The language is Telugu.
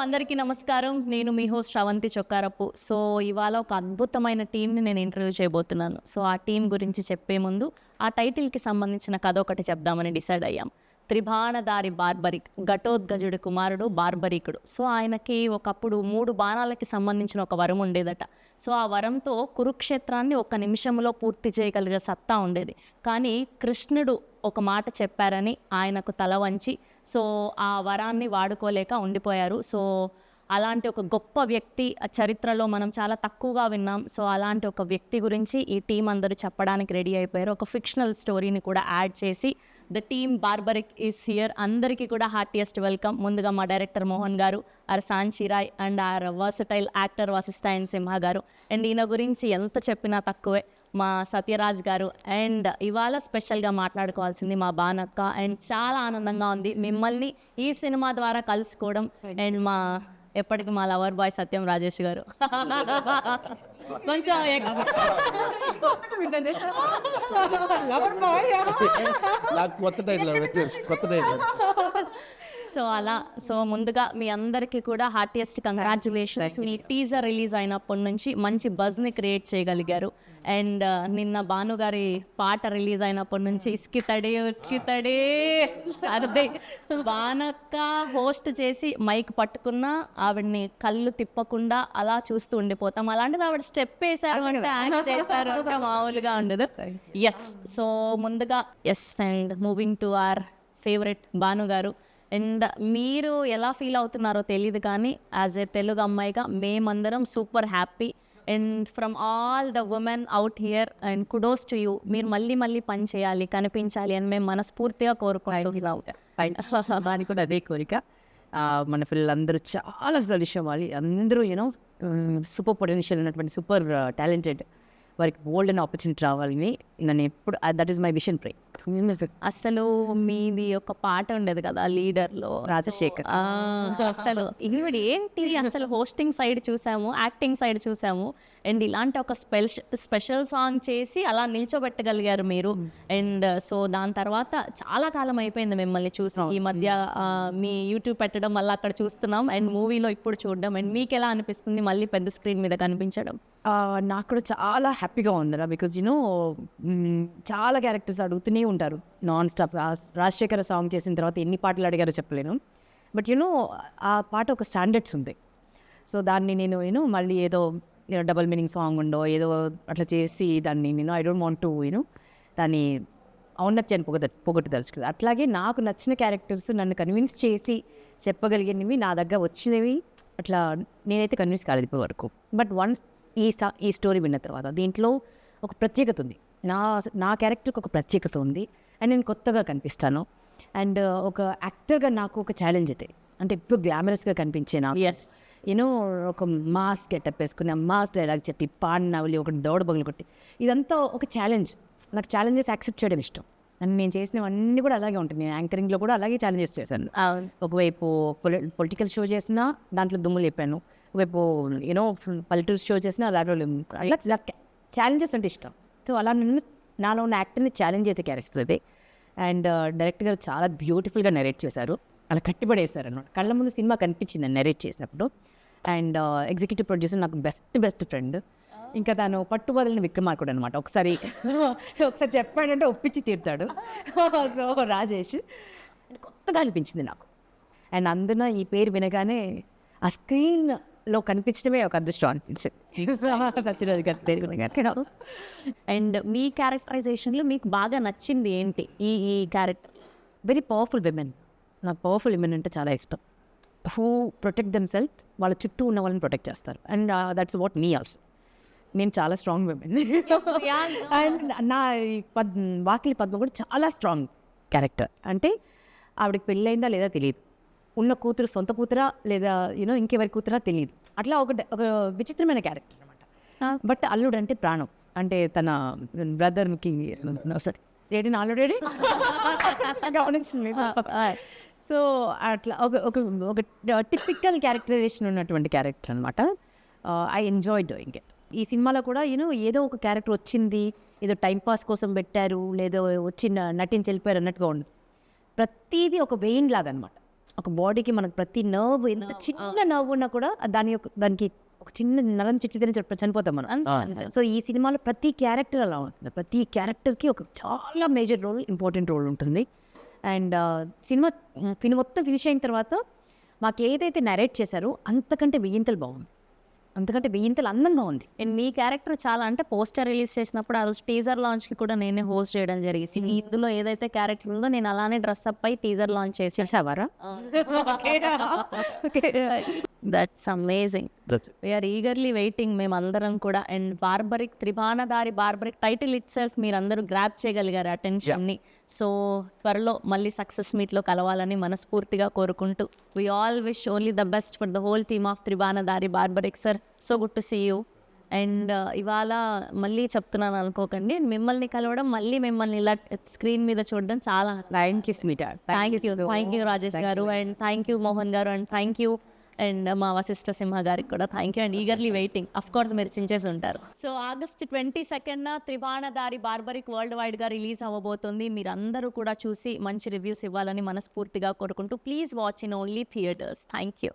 అందరికీ నమస్కారం. నేను మీ హోస్ట్ శ్రవంతి చొక్కారపు. సో, ఇవాళ ఒక అద్భుతమైన టీమ్‌ని నేను ఇంటర్వ్యూ చేయబోతున్నాను. సో, ఆ టీమ్ గురించి చెప్పే ముందు ఆ టైటిల్‌కి సంబంధించిన కథ ఒకటి చెప్దామని డిసైడ్ అయ్యాం. 'త్రిబాణధారి బార్బరిక్' ఘటోత్కచుడి కుమారుడు బార్బరీకుడు. సో, ఆయనకి ఒకప్పుడు 3 బాణాలకి సంబంధించిన ఒక వరం ఉండేదట. సో, ఆ వరంతో కురుక్షేత్రాన్ని ఒక్క నిమిషంలో పూర్తి చేయగలిగే సత్తా ఉండేది. కానీ కృష్ణుడు ఒక మాట చెప్పారని ఆయనకు తల వంచి సో ఆ వరాన్ని వాడుకోలేక ఉండిపోయారు. సో అలాంటి ఒక గొప్ప వ్యక్తి చరిత్రలో మనం చాలా తక్కువగా విన్నాం. సో అలాంటి ఒక వ్యక్తి గురించి ఈ టీం అందరూ చెప్పడానికి రెడీ అయిపోయారు. ఒక ఫిక్షనల్ స్టోరీని కూడా యాడ్ చేసి the team Barbarik is here. అందరికీ కూడా హార్టియెస్ట్ వెల్కమ్. ముందుగా మా డైరెక్టర్ మోహన్ గారు, our Sanchi Rai and our versatile actor Vasishta N Simha గారు. అండ్ ఈయన గురించి ఎంత చెప్పినా తక్కువే మా సత్యరాజ్ గారు. అండ్ ఇవాళ స్పెషల్గా మాట్లాడుకోవాల్సింది మా బానక్క. అండ్ చాలా ఆనందంగా ఉంది మిమ్మల్ని ఈ సినిమా ద్వారా కలుసుకోవడం. అండ్ ఎప్పటికీ మా లవర్ బాయ్ సత్యం రాజేష్ గారు కొంచెం సో ముందుగా మీ అందరికీ కూడా హార్టియెస్ట్ కంగ్రాచ్యులేషన్స్. మీ టీజర్ రిలీజ్ అయినప్పటి నుంచి మంచి బజ్ని క్రియేట్ చేయగలిగారు. అండ్ నిన్న భానుగారి పాట రిలీజ్ అయినప్పటి నుంచి ఇస్కితడే అదే బానక్క హోస్ట్ చేసి మైక్ పట్టుకున్నా ఆవిడ్ని కళ్ళు తిప్పకుండా అలా చూస్తూ ఉండిపోతాం. అలాంటిది ఆవిడ స్టెప్ వేశారు అంటే యాక్ట్ చేశారు అంటే మామూలుగా ఉండదు. ఎస్, సో ముందుగా and moving to our favourite భానుగారు. అండ్ మీరు ఎలా ఫీల్ అవుతున్నారో తెలియదు కానీ యాజ్ ఏ తెలుగు అమ్మాయిగా మేమందరం super happy. And from all the women out here and kudos to you. మీరు మళ్ళీ పని చేయాలి, కనిపించాలి అని మేము మనస్ఫూర్తిగా కోరుకుంటున్నాం. దాని కూడా అదే కోరిక. మన పిల్లలందరూ చాలా సలిషం వాళ్ళు అందరూ సూపర్ పొటెన్షియల్ ఉన్నటువంటి సూపర్ టాలెంటెడ్ వారికి బోల్డ్ అండ్ ఆపర్చునిటీ రావాలని నన్ను ఎప్పుడు దట్ ఈస్ మై విషన్ ప్రే. అసలు మీది ఒక పాట ఉండేది కదా లీడర్లో, రాజశేఖర్. అసలు ఈవిడ ఏంటి అసలు హోస్టింగ్ సైడ్ చూసాము, యాక్టింగ్ సైడ్ చూసాము. అండ్ ఇలాంటి ఒక స్పెషల్ సాంగ్ చేసి అలా నిల్చోబెట్టగలిగారు మీరు. అండ్ సో దాని తర్వాత చాలా కాలం అయిపోయింది మిమ్మల్ని చూసి. ఈ మధ్య మీ యూట్యూబ్ పెట్టడం వల్ల అక్కడ చూస్తున్నాం అండ్ మూవీలో ఇప్పుడు చూడడం. అండ్ మీకు ఎలా అనిపిస్తుంది మళ్ళీ పెద్ద స్క్రీన్ మీద కనిపించడం? నాకు కూడా చాలా హ్యాపీగా ఉందిరా. బికాజ్ చాలా క్యారెక్టర్స్ అడుగుతూనే ఉంటారు నాన్ స్టాప్. రాజశేఖర సాంగ్ చేసిన తర్వాత ఎన్ని పాటలు అడిగారో చెప్పలేను. బట్ ఆ పాట ఒక స్టాండర్డ్స్ ఉంది. సో దాన్ని నేను మళ్ళీ ఏదో డబల్ మీనింగ్ సాంగ్ ఉండో ఏదో అట్లా చేసి దాన్ని ఐ డోంట్ వాంట్ టు దాన్ని ఔన్నత్యాన్ని పొగట్టుదలుచుకుంది. అట్లాగే నాకు నచ్చిన క్యారెక్టర్స్ నన్ను కన్విన్స్ చేసి చెప్పగలిగినవి నా దగ్గర వచ్చినవి అట్లా నేనైతే కన్విన్స్ కాలేదు ఇప్పటి వరకు. బట్ వన్స్ ఈ స్టోరీ విన్న తర్వాత దీంట్లో ఒక ప్రత్యేకత ఉంది. నా క్యారెక్టర్కి ఒక ప్రత్యేకత ఉంది అండ్ నేను కొత్తగా కనిపిస్తాను. అండ్ ఒక యాక్టర్గా నాకు ఒక ఛాలెంజ్ అయితే అంటే ఇప్పుడు గ్లామరస్గా కనిపించే నాకు ఒక మాస్ గెటప్ వేసుకుని మాస్ డైలాగ్ చెప్పి నవలి ఒకటి దౌడ బగులు కొట్టి ఇదంతా ఒక ఛాలెంజ్. నాకు ఛాలెంజెస్ యాక్సెప్ట్ చేయడం ఇష్టం. అండ్ నేను చేసినవన్నీ కూడా అలాగే ఉంటుంది. నేను యాంకరింగ్లో కూడా అలాగే ఛాలెంజెస్ చేశాను. ఒకవైపు పొలిటికల్ షో చేసినా దాంట్లో దుమ్ములు చెప్పాను, ఒకవైపు పల్లెటూరు షో చేసినా అలా ఛాలెంజెస్ అంటే ఇష్టం. సో అలా నాలో ఉన్న యాక్టర్ని ఛాలెంజ్ చేసే క్యారెక్టర్ అదే. అండ్ డైరెక్టర్ గారు చాలా బ్యూటిఫుల్గా నెరేట్ చేశారు. అలా కట్టిపడేశారు అనమాట. కళ్ళ ముందు సినిమా కనిపించింది నెరేట్ చేసినప్పుడు. అండ్ ఎగ్జిక్యూటివ్ ప్రొడ్యూసర్ నాకు బెస్ట్ ఫ్రెండ్. ఇంకా తను పట్టుబదిలిన విక్రమార్కుడు అనమాట. ఒకసారి చెప్పాడంటే ఒప్పించి తీరుతాడు. సో రాజేష్ కొత్తగా అనిపించింది నాకు. అండ్ అందున ఈ పేరు వినగానే ఆ స్క్రీన్లో కనిపించడమే ఒక అదృష్టం అనిపించింది. సత్యరాజ్ గారి పేరు వినగానే. అండ్ మీ క్యారెక్టరైజేషన్లో మీకు బాగా నచ్చింది ఏంటి ఈ క్యారెక్టర్? Very powerful women. నాకు పవర్ఫుల్ విమెన్ అంటే చాలా ఇష్టం. హూ ప్రొటెక్ట్ దెమ్ సెల్ఫ్, వాళ్ళ చుట్టూ ఉన్న వాళ్ళని ప్రొటెక్ట్ చేస్తారు. And that's what me also. నేను చాలా స్ట్రాంగ్ విమెన్. అండ్ నా వాకిలి పద్మ కూడా చాలా స్ట్రాంగ్ క్యారెక్టర్. అంటే ఆవిడకి పెళ్ళయిందా లేదా తెలియదు, ఉన్న కూతురు సొంత కూతురా లేదా ఇంకెవరి కూతురా తెలియదు. అట్లా ఒక విచిత్రమైన క్యారెక్టర్ అనమాట. బట్ అల్లుడు అంటే ప్రాణం. అంటే తన బ్రదర్కి సరే ఏడి ఆల్రెడీ గమనించింది. సో అట్లా ఒక టిపికల్ క్యారెక్టరైజేషన్ ఉన్నటువంటి క్యారెక్టర్ అనమాట. I enjoy doing it. ఈ సినిమాలో కూడా ఏదో ఒక క్యారెక్టర్ వచ్చింది, ఏదో టైంపాస్ కోసం పెట్టారు, లేదో వచ్చి నటించి వెళ్ళిపోయారు అన్నట్టుగా ఉండదు. ప్రతిదీ ఒక వెయిన్ లాగా అనమాట. ఒక బాడీకి మనకు ప్రతి నర్వ్ ఎంత చిన్న నర్వ్ ఉన్నా కూడా దానికి ఒక చిన్న నరం చిట్టిదని చనిపోతాం మనం. అంతే. సో ఈ సినిమాలో ప్రతి క్యారెక్టర్ అలా ఉంటుంది. ప్రతి క్యారెక్టర్కి ఒక చాలా మేజర్ రోల్, ఇంపార్టెంట్ రోల్ ఉంటుంది. అండ్ సినిమా మొత్తం ఫినిష్ అయిన తర్వాత మాకు ఏదైతే నరేట్ చేశారో అంతకంటే వెయ్యింతలు బాగుంది, అంతకంటే వెయ్యింతలు అందంగా ఉంది. అండ్ మీ క్యారెక్టర్ చాలా అంటే పోస్టర్ రిలీజ్ చేసినప్పుడు ఆ రోజు టీజర్ లాంచ్కి కూడా నేనే హోస్ట్ చేయడం జరిగింది. ఇందులో ఏదైతే క్యారెక్టర్ ఉందో నేను అలానే డ్రెస్ అప్ అయి టీజర్ లాంచ్ చేశాను. చేసావారా? That's amazing. We're eagerly waiting మేమందరం కూడా. And Barbarik, Tribanadhari Barbarik title itself మీరందరూ గ్రాప్ చేయగలిగారు అటెన్షన్ని. సో త్వరలో మళ్ళీ సక్సెస్ మీట్లో కలవాలని మనస్ఫూర్తిగా కోరుకుంటూ we all wish only the best for the whole team of Tribanadhari Barbarik. Sir, so good to see you. And ఇవాళ మళ్ళీ చెప్తున్నాను అనుకోకండి, మిమ్మల్ని కలవడం, మళ్ళీ మిమ్మల్ని ఇలా స్క్రీన్ మీద చూడడం చాలా thank you Smita. Thank you Rajesh గారు, అండ్ థ్యాంక్ యూ మోహన్ గారు, అండ్ థ్యాంక్ యూ అండ్ మా వశిష్ఠ సింహ గారికి కూడా thank you. And eagerly waiting, of course మీరు చించేసి ఉంటారు. సో ఆగస్ట్ 22న త్రిభానదారి బార్బరిక్ వరల్డ్ వైడ్గా రిలీజ్ అవ్వబోతుంది. మీరందరూ కూడా చూసి మంచి రివ్యూస్ ఇవ్వాలని మనస్ఫూర్తిగా కోరుకుంటూ please watch in only theatres. Thank you.